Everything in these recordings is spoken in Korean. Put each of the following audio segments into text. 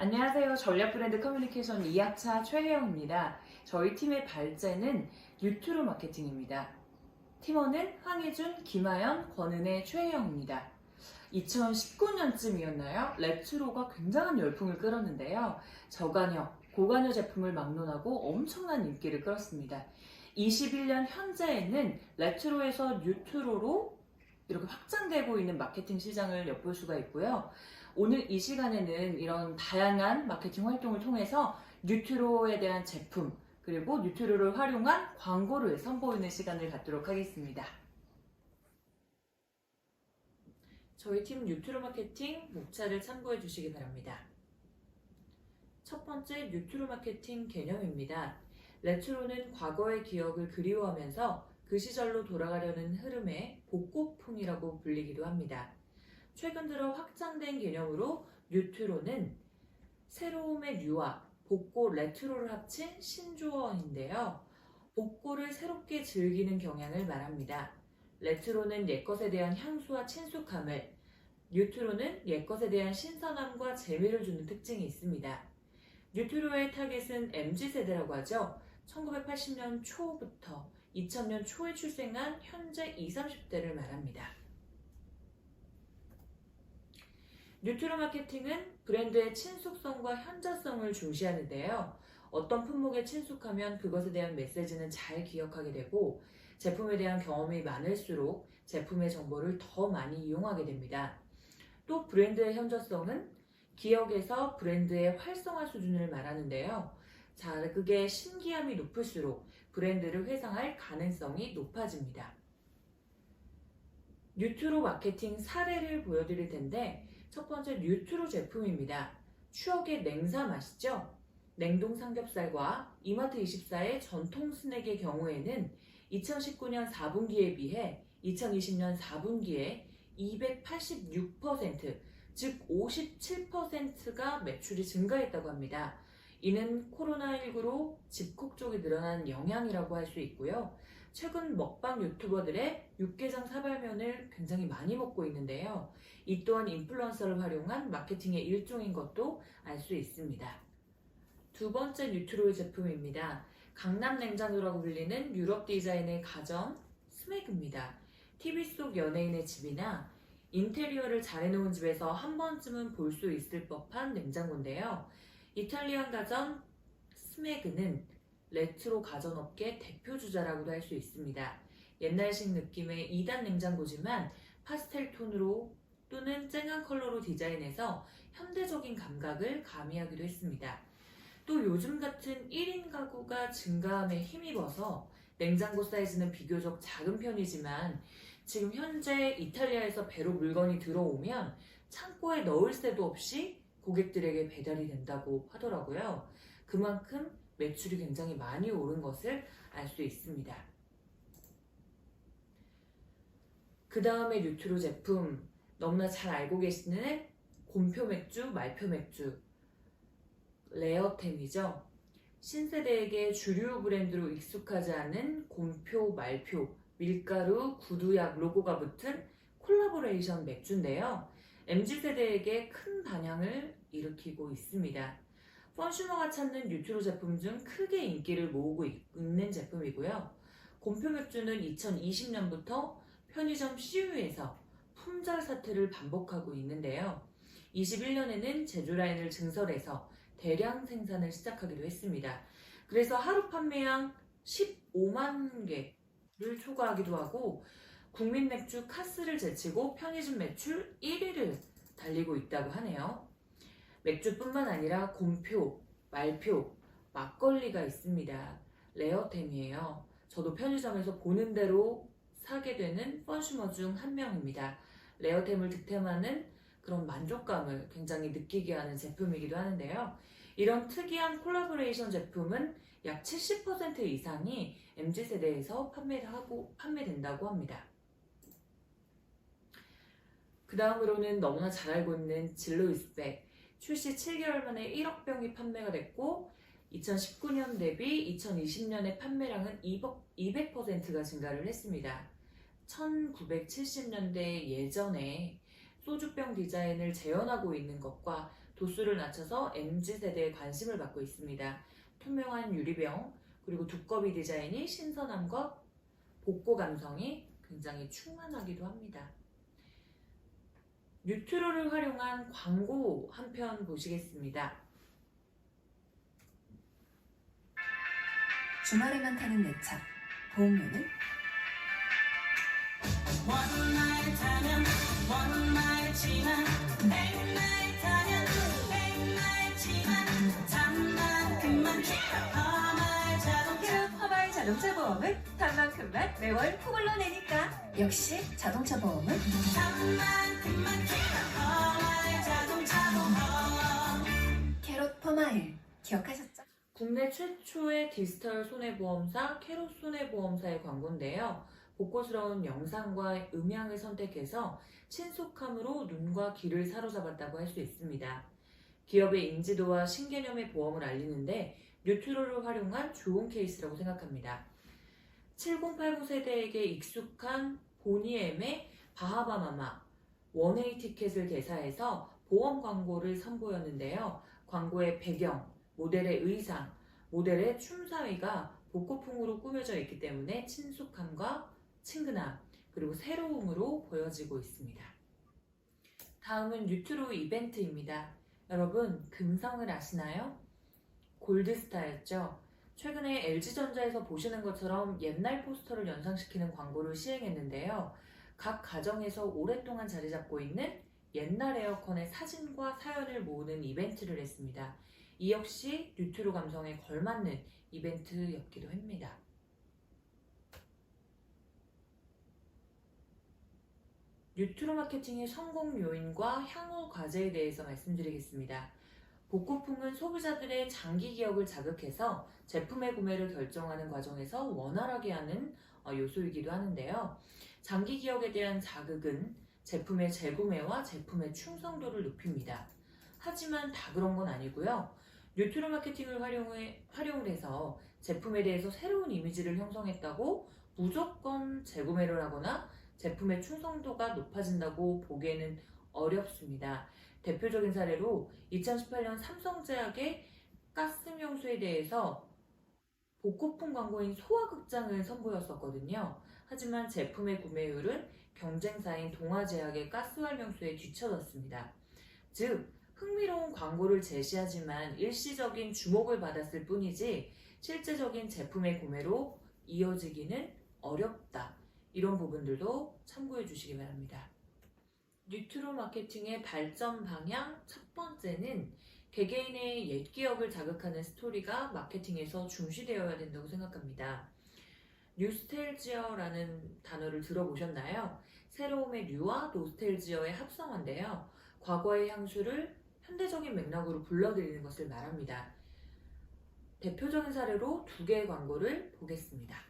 안녕하세요. 전략 브랜드 커뮤니케이션 2학차 최혜영입니다. 저희 팀의 발제는 뉴트로 마케팅입니다. 팀원은 황혜준, 김하연, 권은혜, 최혜영입니다. 2019년쯤이었나요? 레트로가 굉장한 열풍을 끌었는데요. 저가녀, 고가녀 제품을 막론하고 엄청난 인기를 끌었습니다. 21년 현재에는 레트로에서 뉴트로로 이렇게 확장되고 있는 마케팅 시장을 엿볼 수가 있고요. 오늘 이 시간에는 이런 다양한 마케팅 활동을 통해서 뉴트로에 대한 제품 그리고 뉴트로를 활용한 광고를 선보이는 시간을 갖도록 하겠습니다. 저희 팀 뉴트로 마케팅 목차를 참고해 주시기 바랍니다. 첫 번째 뉴트로 마케팅 개념입니다. 레트로는 과거의 기억을 그리워하면서 그 시절로 돌아가려는 흐름의 복고풍이라고 불리기도 합니다. 최근 들어 확장된 개념으로 뉴트로는 새로움의 뉴와 복고 레트로를 합친 신조어인데요. 복고를 새롭게 즐기는 경향을 말합니다. 레트로는 옛것에 대한 향수와 친숙함을, 뉴트로는 옛것에 대한 신선함과 재미를 주는 특징이 있습니다. 뉴트로의 타겟은 MZ세대라고 하죠. 1980년 초부터 2000년 초에 출생한 현재 20, 30대를 말합니다. 뉴트로 마케팅은 브랜드의 친숙성과 현자성을 중시하는데요. 어떤 품목에 친숙하면 그것에 대한 메시지는 잘 기억하게 되고 제품에 대한 경험이 많을수록 제품의 정보를 더 많이 이용하게 됩니다. 또 브랜드의 현저성은 기억에서 브랜드의 활성화 수준을 말하는데요. 자극의 신기함이 높을수록 브랜드를 회상할 가능성이 높아집니다. 뉴트로 마케팅 사례를 보여드릴 텐데 첫 번째 뉴트로 제품입니다. 추억의 냉삼 아시죠? 냉동 삼겹살과 이마트24의 전통 스낵의 경우에는 2019년 4분기에 비해 2020년 4분기에 286%, 즉 57%가 매출이 증가했다고 합니다. 이는 코로나19로 집콕 쪽이 늘어난 영향이라고 할 수 있고요. 최근 먹방 유튜버들의 육개장 사발면을 굉장히 많이 먹고 있는데요. 이 또한 인플루언서를 활용한 마케팅의 일종인 것도 알 수 있습니다. 두 번째 뉴트로 제품입니다. 강남 냉장고라고 불리는 유럽 디자인의 가전 스맥입니다. TV 속 연예인의 집이나 인테리어를 잘 해놓은 집에서 한 번쯤은 볼 수 있을 법한 냉장고인데요. 이탈리안 가전 스맥은 레트로 가전업계 대표주자라고도 할 수 있습니다. 옛날식 느낌의 2단 냉장고지만 파스텔 톤으로 또는 쨍한 컬러로 디자인해서 현대적인 감각을 가미하기도 했습니다. 또 요즘 같은 1인 가구가 증가함에 힘입어서 냉장고 사이즈는 비교적 작은 편이지만 지금 현재 이탈리아에서 배로 물건이 들어오면 창고에 넣을 새도 없이 고객들에게 배달이 된다고 하더라고요. 그만큼 매출이 굉장히 많이 오른 것을 알 수 있습니다. 그 다음에 뉴트로 제품, 너무나 잘 알고 계시는 곰표 맥주, 말표 맥주, 레어템이죠. 신세대에게 주류 브랜드로 익숙하지 않은 곰표, 말표, 밀가루, 구두약 로고가 붙은 콜라보레이션 맥주인데요. MZ세대에게 큰 반향을 일으키고 있습니다. 컨슈머가 찾는 뉴트로 제품 중 크게 인기를 모으고 있는 제품이고요. 곰표 맥주는 2020년부터 편의점 CU에서 품절 사태를 반복하고 있는데요. 21년에는 제조 라인을 증설해서 대량 생산을 시작하기도 했습니다. 그래서 하루 판매량 15만 개를 초과하기도 하고 국민 맥주 카스를 제치고 편의점 매출 1위를 달리고 있다고 하네요. 맥주뿐만 아니라 곰표, 말표, 막걸리가 있습니다. 레어템이에요. 저도 편의점에서 보는 대로 사게 되는 컨슈머 중 한 명입니다. 레어템을 득템하는 그런 만족감을 굉장히 느끼게 하는 제품이기도 하는데요. 이런 특이한 콜라보레이션 제품은 약 70% 이상이 MZ세대에서 판매된다고 합니다. 그 다음으로는 너무나 잘 알고 있는 진로이스백. 출시 7개월 만에 1억 병이 판매가 됐고 2019년 대비 2020년의 판매량은 200%가 증가를 했습니다. 1970년대 예전에 소주병 디자인을 재현하고 있는 것과 도수를 낮춰서 MZ세대의 관심을 받고 있습니다. 투명한 유리병, 그리고 두꺼비 디자인이 신선함과 복고 감성이 굉장히 충만하기도 합니다. 뉴트로를 활용한 광고 한 편 보시겠습니다. 주말에만 타는 내 차, 보험료는? 원마일 타면 원마일지만 백마일 타면 백마일지만 단만큼만 킬로마일 자동차 커마일 자동차 보험은 단만큼만 매월 포글로 내니까. 역시 자동차 보험은 단만큼만 킬로마일 자동차 보험. 캐롯 퍼마일. 기억하셨죠? 국내 최초의 디지털 손해보험사 캐롯 손해보험사의 광고인데요. 복고스러운 영상과 음향을 선택해서 친숙함으로 눈과 귀를 사로잡았다고 할 수 있습니다. 기업의 인지도와 신개념의 보험을 알리는데 뉴트로를 활용한 좋은 케이스라고 생각합니다. 7089 세대에게 익숙한 보니엠의 바하바마마 원웨이 티켓을 개사해서 보험 광고를 선보였는데요. 광고의 배경, 모델의 의상, 모델의 춤사위가 복고풍으로 꾸며져 있기 때문에 친숙함과 친근함, 그리고 새로움으로 보여지고 있습니다. 다음은 뉴트로 이벤트입니다. 여러분, 금성을 아시나요? 골드스타였죠. 최근에 LG전자에서 보시는 것처럼 옛날 포스터를 연상시키는 광고를 시행했는데요. 각 가정에서 오랫동안 자리 잡고 있는 옛날 에어컨의 사진과 사연을 모으는 이벤트를 했습니다. 이 역시 뉴트로 감성에 걸맞는 이벤트였기도 합니다. 뉴트로 마케팅의 성공 요인과 향후 과제에 대해서 말씀드리겠습니다. 복고풍은 소비자들의 장기 기억을 자극해서 제품의 구매를 결정하는 과정에서 원활하게 하는 요소이기도 하는데요. 장기 기억에 대한 자극은 제품의 재구매와 제품의 충성도를 높입니다. 하지만 다 그런 건 아니고요. 뉴트로 마케팅을 활용을 해서 제품에 대해서 새로운 이미지를 형성했다고 무조건 재구매를 하거나 제품의 충성도가 높아진다고 보기에는 어렵습니다. 대표적인 사례로 2018년 삼성제약의 가스명수에 대해서 복고풍 광고인 소화극장을 선보였었거든요. 하지만 제품의 구매율은 경쟁사인 동아제약의 가스활명수에 뒤처졌습니다. 즉, 흥미로운 광고를 제시하지만 일시적인 주목을 받았을 뿐이지 실제적인 제품의 구매로 이어지기는 어렵다. 이런 부분들도 참고해 주시기 바랍니다. 뉴트로 마케팅의 발전 방향 첫 번째는 개개인의 옛 기억을 자극하는 스토리가 마케팅에서 중시되어야 된다고 생각합니다. 뉴스텔지어라는 단어를 들어보셨나요? 새로움의 뉴와 노스텔지어의 합성어인데요. 과거의 향수를 현대적인 맥락으로 불러들이는 것을 말합니다. 대표적인 사례로 두 개의 광고를 보겠습니다.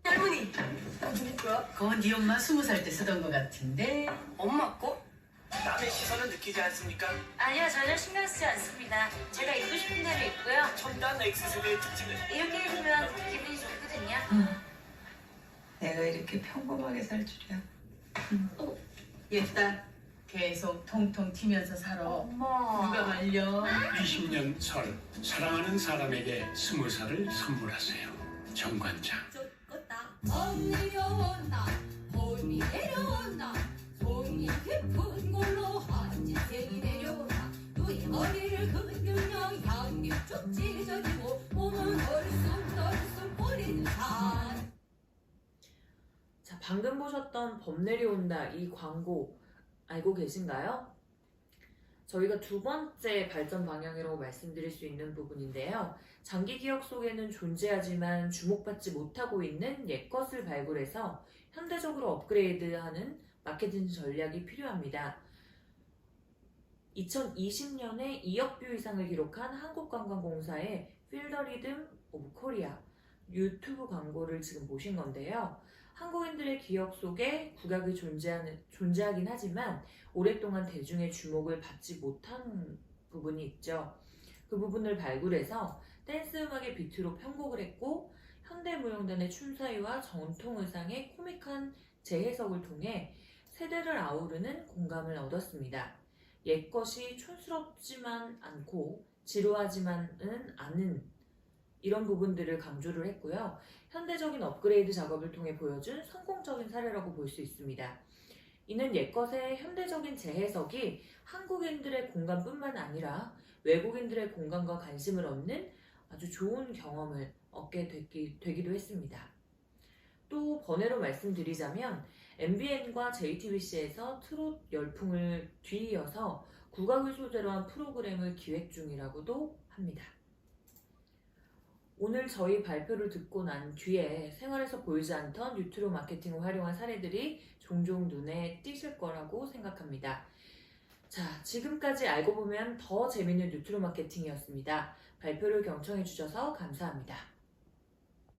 할머니, 누구야? 그거 네 엄마 20살 때 쓰던 거 같은데. 엄마 거? 남의 시선을 느끼지 않습니까? 아니요, 전혀 신경 쓰지 않습니다. 제가 입고 싶은 대로 입고요. 첨단 X세대의 특징은 이렇게 입으면 기분이 좋거든요. 내가 이렇게 평범하게 살 줄이야. 얘딸 계속 통통 튀면서 살아. 엄마. 누가 말려? 20년 설 사랑하는 사람에게 20살을 선물하세요. 정관장. 언니 내려온다 봄이 내려온다 손이 깊은 걸로 한지생이 내려온다 우리 머리를 흔들며 향기 쭉 찢어지고 몸은 얼쑥덜쑥 거리는 산. 자, 방금 보셨던 범 내려온다 이 광고 알고 계신가요? 저희가 두 번째 발전 방향이라고 말씀드릴 수 있는 부분인데요. 장기 기억 속에는 존재하지만 주목받지 못하고 있는 옛것을 발굴해서 현대적으로 업그레이드하는 마케팅 전략이 필요합니다. 2020년에 2억 뷰 이상을 기록한 한국관광공사의 Feel the Rhythm of Korea 유튜브 광고를 지금 보신 건데요. 한국인들의 기억 속에 국악이 존재하긴 하지만 오랫동안 대중의 주목을 받지 못한 부분이 있죠. 그 부분을 발굴해서 댄스 음악의 비트로 편곡을 했고 현대무용단의 춤사위와 전통의상의 코믹한 재해석을 통해 세대를 아우르는 공감을 얻었습니다. 옛것이 촌스럽지만 않고 지루하지만은 않은 이런 부분들을 강조를 했고요. 현대적인 업그레이드 작업을 통해 보여준 성공적인 사례라고 볼 수 있습니다. 이는 옛것의 현대적인 재해석이 한국인들의 공감뿐만 아니라 외국인들의 공감과 관심을 얻는 아주 좋은 경험을 얻게 되기도 했습니다. 또 번외로 말씀드리자면 MBN과 JTBC에서 트롯 열풍을 뒤이어서 국악을 소재로 한 프로그램을 기획 중이라고도 합니다. 오늘 저희 발표를 듣고 난 뒤에 생활에서 보이지 않던 뉴트로 마케팅을 활용한 사례들이 종종 눈에 띄실 거라고 생각합니다. 자, 지금까지 알고 보면 더 재밌는 뉴트로 마케팅이었습니다. 발표를 경청해 주셔서 감사합니다.